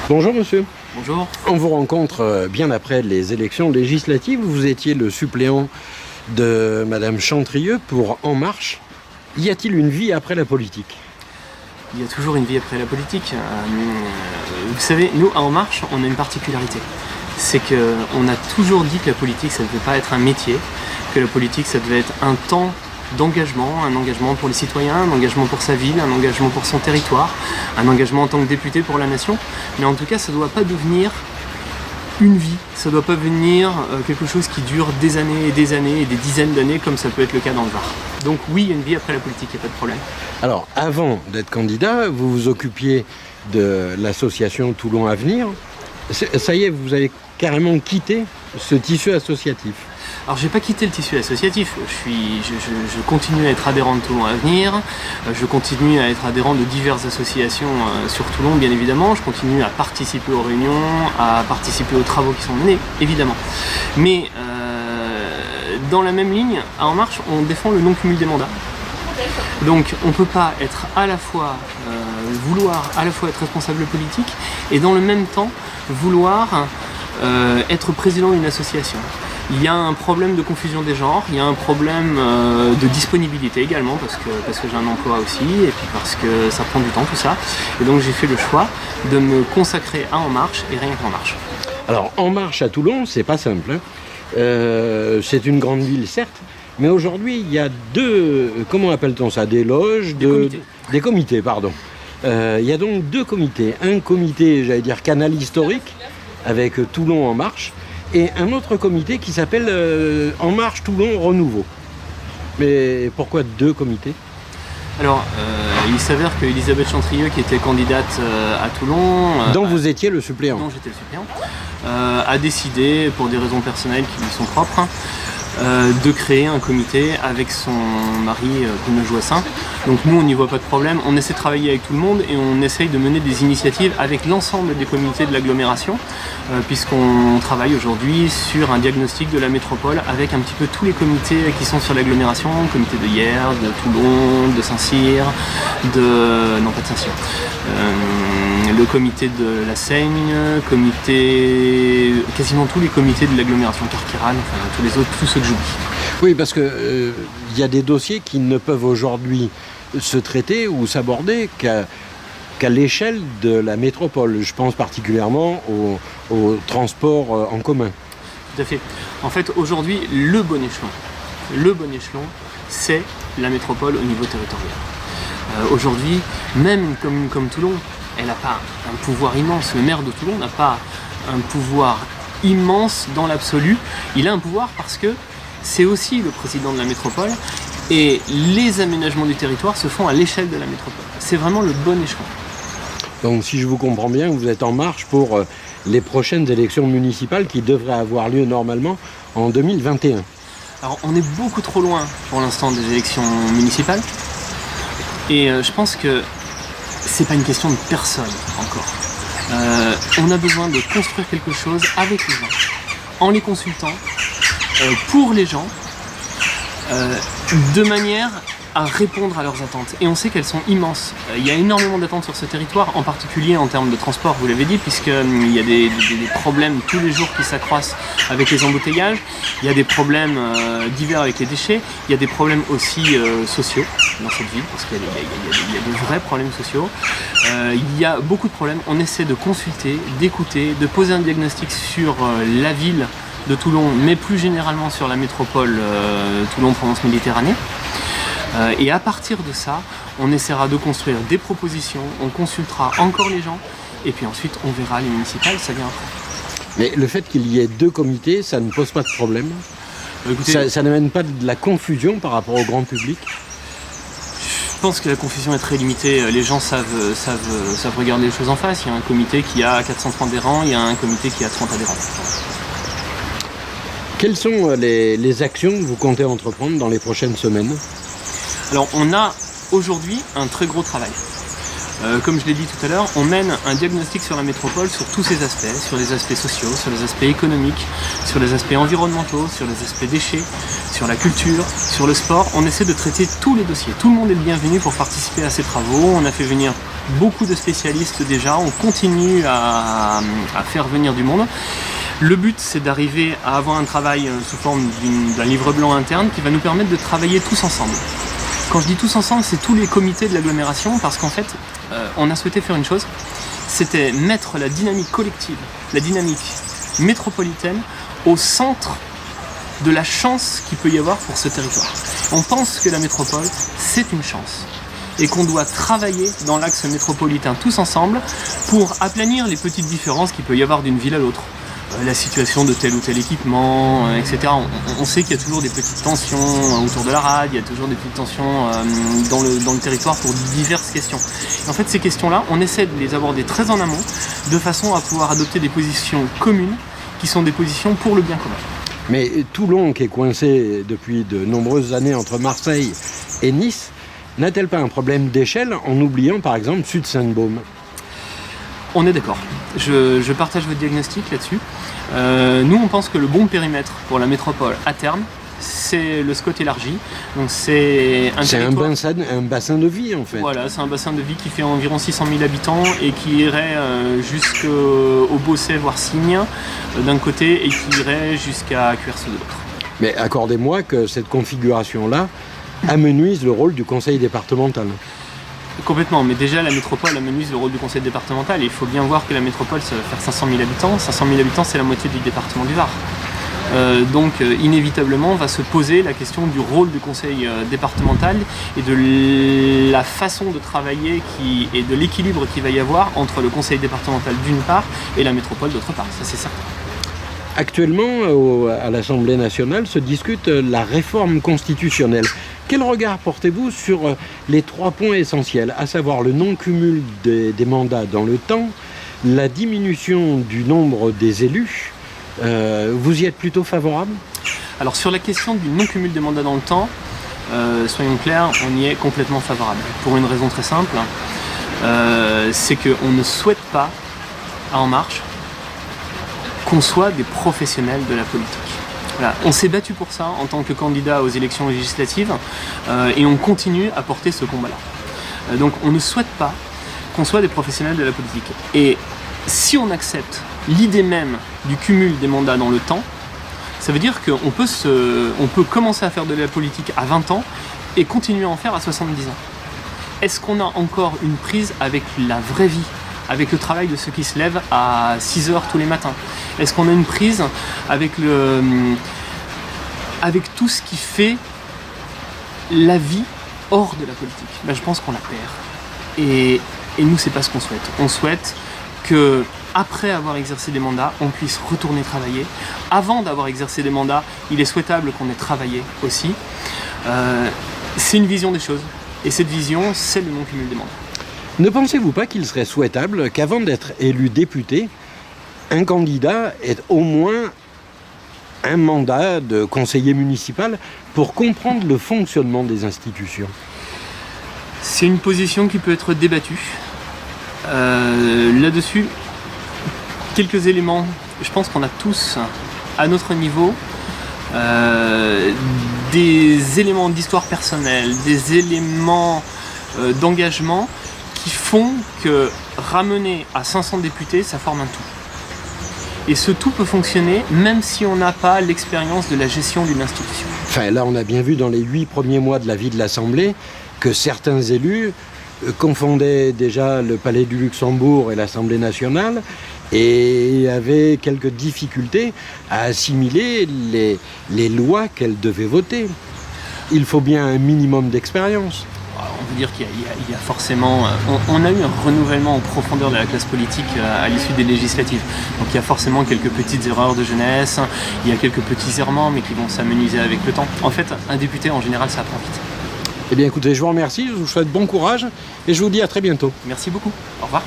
Bonjour monsieur. Bonjour. On vous rencontre bien après les élections législatives. Vous étiez le suppléant de Madame Chantrieux pour En Marche. Y a-t-il une vie après la politique ? Il y a toujours une vie après la politique. Vous savez, nous, à En Marche, on a une particularité. C'est qu'on a toujours dit que la politique, ça ne devait pas être un métier, que la politique, ça devait être un temps d'engagement, un engagement pour les citoyens, un engagement pour sa ville, un engagement pour son territoire, un engagement en tant que député pour la nation. Mais en tout cas, ça ne doit pas devenir une vie, ça ne doit pas devenir quelque chose qui dure des années et des dizaines d'années, comme ça peut être le cas dans le Var. Donc oui, il y a une vie après la politique, il n'y a pas de problème. Alors, avant d'être candidat, vous vous occupiez de l'association Toulon Avenir. Ça y est, vous avez carrément quitté ce tissu associatif. Alors j'ai pas quitté le tissu associatif, je continue à être adhérent de Toulon Avenir, je continue à être adhérent de diverses associations sur Toulon bien évidemment, je continue à participer aux réunions, à participer aux travaux qui sont menés, évidemment. Mais dans la même ligne, à En Marche, on défend le non-cumul des mandats. Donc on ne peut pas être à la fois, vouloir à la fois être responsable politique et dans le même temps vouloir être président d'une association. Il y a un problème de confusion des genres, il y a un problème de disponibilité également parce que j'ai un emploi aussi et puis parce que ça prend du temps tout ça. Et donc j'ai fait le choix de me consacrer à En Marche et rien qu'En Marche. Alors En Marche à Toulon, c'est pas simple. C'est une grande ville certes, mais aujourd'hui il y a deux, comment appelle-t-on ça, des loges, des comités, pardon. Il y a donc deux comités. Un comité, j'allais dire canal historique, avec Toulon En Marche, et un autre comité qui s'appelle En Marche Toulon Renouveau. Mais pourquoi deux comités ? Alors, il s'avère qu'Elisabeth Chantrieux, qui était candidate à Toulon... dont vous étiez le suppléant. Dont j'étais le suppléant, a décidé, pour des raisons personnelles qui lui sont propres, de créer un comité avec son mari Bruno Joissin. Donc nous, on n'y voit pas de problème, on essaie de travailler avec tout le monde et on essaye de mener des initiatives avec l'ensemble des comités de l'agglomération, puisqu'on travaille aujourd'hui sur un diagnostic de la métropole avec un petit peu tous les comités qui sont sur l'agglomération, le comité de Hyères, de Toulon, de Saint-Cyr, non pas de Saint-Cyr, le comité de la Seigne, quasiment tous les comités de l'agglomération Carqueiranne, enfin tous les autres, tous ceux que j'oublie. Oui, parce que y a des dossiers qui ne peuvent aujourd'hui se traiter ou s'aborder qu'à l'échelle de la métropole. Je pense particulièrement au transport en commun. Tout à fait. En fait, aujourd'hui, le bon échelon, c'est la métropole au niveau territorial. Aujourd'hui, même une commune comme Toulon, elle n'a pas un pouvoir immense. Le maire de Toulon n'a pas un pouvoir immense dans l'absolu. Il a un pouvoir parce que c'est aussi le président de la métropole et les aménagements du territoire se font à l'échelle de la métropole. C'est vraiment le bon échelon. Donc si je vous comprends bien, vous êtes en marche pour les prochaines élections municipales qui devraient avoir lieu normalement en 2021. Alors on est beaucoup trop loin pour l'instant des élections municipales et je pense que c'est pas une question de personne encore. On a besoin de construire quelque chose avec les gens, en les consultant, pour les gens, de manière à répondre à leurs attentes. Et on sait qu'elles sont immenses. Il y a énormément d'attentes sur ce territoire, en particulier en termes de transport, vous l'avez dit, puisqu'il y a des problèmes tous les jours qui s'accroissent avec les embouteillages, il y a des problèmes divers avec les déchets, il y a des problèmes aussi sociaux dans cette ville, parce qu'il y a de vrais problèmes sociaux. Il y a beaucoup de problèmes. On essaie de consulter, d'écouter, de poser un diagnostic sur la ville de Toulon, mais plus généralement sur la métropole Toulon-Provence-Méditerranée. Et à partir de ça, on essaiera de construire des propositions, on consultera encore les gens, et puis ensuite on verra les municipales, ça vient après. Mais le fait qu'il y ait deux comités, ça ne pose pas de problème ? Écoutez, ça n'amène pas de la confusion par rapport au grand public ? Je pense que la confusion est très limitée, les gens savent regarder les choses en face. Il y a un comité qui a 430 adhérents, il y a un comité qui a 30 adhérents. Quelles sont les actions que vous comptez entreprendre dans les prochaines semaines ? Alors on a aujourd'hui un très gros travail. Comme je l'ai dit tout à l'heure, on mène un diagnostic sur la métropole sur tous ses aspects, sur les aspects sociaux, sur les aspects économiques, sur les aspects environnementaux, sur les aspects déchets, sur la culture, sur le sport. On essaie de traiter tous les dossiers. Tout le monde est le bienvenu pour participer à ces travaux. On a fait venir beaucoup de spécialistes déjà, on continue à faire venir du monde. Le but, c'est d'arriver à avoir un travail sous forme d'un livre blanc interne qui va nous permettre de travailler tous ensemble. Quand je dis tous ensemble, c'est tous les comités de l'agglomération, parce qu'en fait, on a souhaité faire une chose, c'était mettre la dynamique collective, la dynamique métropolitaine au centre de la chance qu'il peut y avoir pour ce territoire. On pense que la métropole, c'est une chance, et qu'on doit travailler dans l'axe métropolitain tous ensemble pour aplanir les petites différences qu'il peut y avoir d'une ville à l'autre. La situation de tel ou tel équipement, etc. On sait qu'il y a toujours des petites tensions autour de la rade, il y a toujours des petites tensions dans le territoire pour diverses questions. Et en fait, ces questions-là, on essaie de les aborder très en amont, de façon à pouvoir adopter des positions communes, qui sont des positions pour le bien commun. Mais Toulon, qui est coincé depuis de nombreuses années entre Marseille et Nice, n'a-t-elle pas un problème d'échelle en oubliant par exemple Sud-Sainte-Baume ? On est d'accord. Je partage votre diagnostic là-dessus. Nous, on pense que le bon périmètre pour la métropole à terme, c'est le SCOT élargi. Donc c'est un bassin de vie en fait. Voilà, c'est un bassin de vie qui fait environ 600 000 habitants et qui irait jusqu'au Beausset, voire Signes d'un côté, et qui irait jusqu'à Cuers de l'autre. Mais accordez-moi que cette configuration-là amenuise le rôle du conseil départemental. Complètement, mais déjà la métropole amenuise le rôle du conseil départemental, et il faut bien voir que la métropole, ça va faire 500 000 habitants. 500 000 habitants, c'est la moitié du département du Var. Donc inévitablement va se poser la question du rôle du conseil départemental et de la façon de travailler et de l'équilibre qu'il va y avoir entre le conseil départemental d'une part et la métropole d'autre part, ça c'est certain. Actuellement, à l'Assemblée nationale, se discute la réforme constitutionnelle. Quel regard portez-vous sur les 3 points essentiels, à savoir le non-cumul des mandats dans le temps, la diminution du nombre des élus? Vous y êtes plutôt favorable? Alors sur la question du non-cumul des mandats dans le temps, soyons clairs, on y est complètement favorable. Pour une raison très simple, c'est qu'on ne souhaite pas, à En Marche, qu'on soit des professionnels de la politique. Voilà. On s'est battu pour ça en tant que candidat aux élections législatives et on continue à porter ce combat-là. Donc on ne souhaite pas qu'on soit des professionnels de la politique. Et si on accepte l'idée même du cumul des mandats dans le temps, ça veut dire qu'on peut commencer à faire de la politique à 20 ans et continuer à en faire à 70 ans. Est-ce qu'on a encore une prise avec la vraie vie, avec le travail de ceux qui se lèvent à 6 heures tous les matins? Est-ce qu'on a une prise avec tout ce qui fait la vie hors de la politique? Je pense qu'on la perd. Et nous, c'est pas ce qu'on souhaite. On souhaite que, après avoir exercé des mandats, on puisse retourner travailler. Avant d'avoir exercé des mandats, il est souhaitable qu'on ait travaillé aussi. C'est une vision des choses. Et cette vision, c'est le non-cumul des mandats. Ne pensez-vous pas qu'il serait souhaitable qu'avant d'être élu député, un candidat ait au moins un mandat de conseiller municipal pour comprendre le fonctionnement des institutions? C'est une position qui peut être débattue. Là-dessus, quelques éléments. Je pense qu'on a tous, à notre niveau, des éléments d'histoire personnelle, des éléments d'engagement qui font que ramener à 500 députés, ça forme un tout. Et ce tout peut fonctionner même si on n'a pas l'expérience de la gestion d'une institution. Enfin, là, on a bien vu dans les 8 premiers mois de la vie de l'Assemblée que certains élus confondaient déjà le Palais du Luxembourg et l'Assemblée nationale et avaient quelques difficultés à assimiler les lois qu'elles devaient voter. Il faut bien un minimum d'expérience. On peut dire qu'il y a forcément... On a eu un renouvellement en profondeur de la classe politique à l'issue des législatives. Donc il y a forcément quelques petites erreurs de jeunesse, il y a quelques petits errements, mais qui vont s'amenuiser avec le temps. En fait, un député, en général, ça apprend vite. Eh bien écoutez, je vous remercie, je vous souhaite bon courage et je vous dis à très bientôt. Merci beaucoup. Au revoir.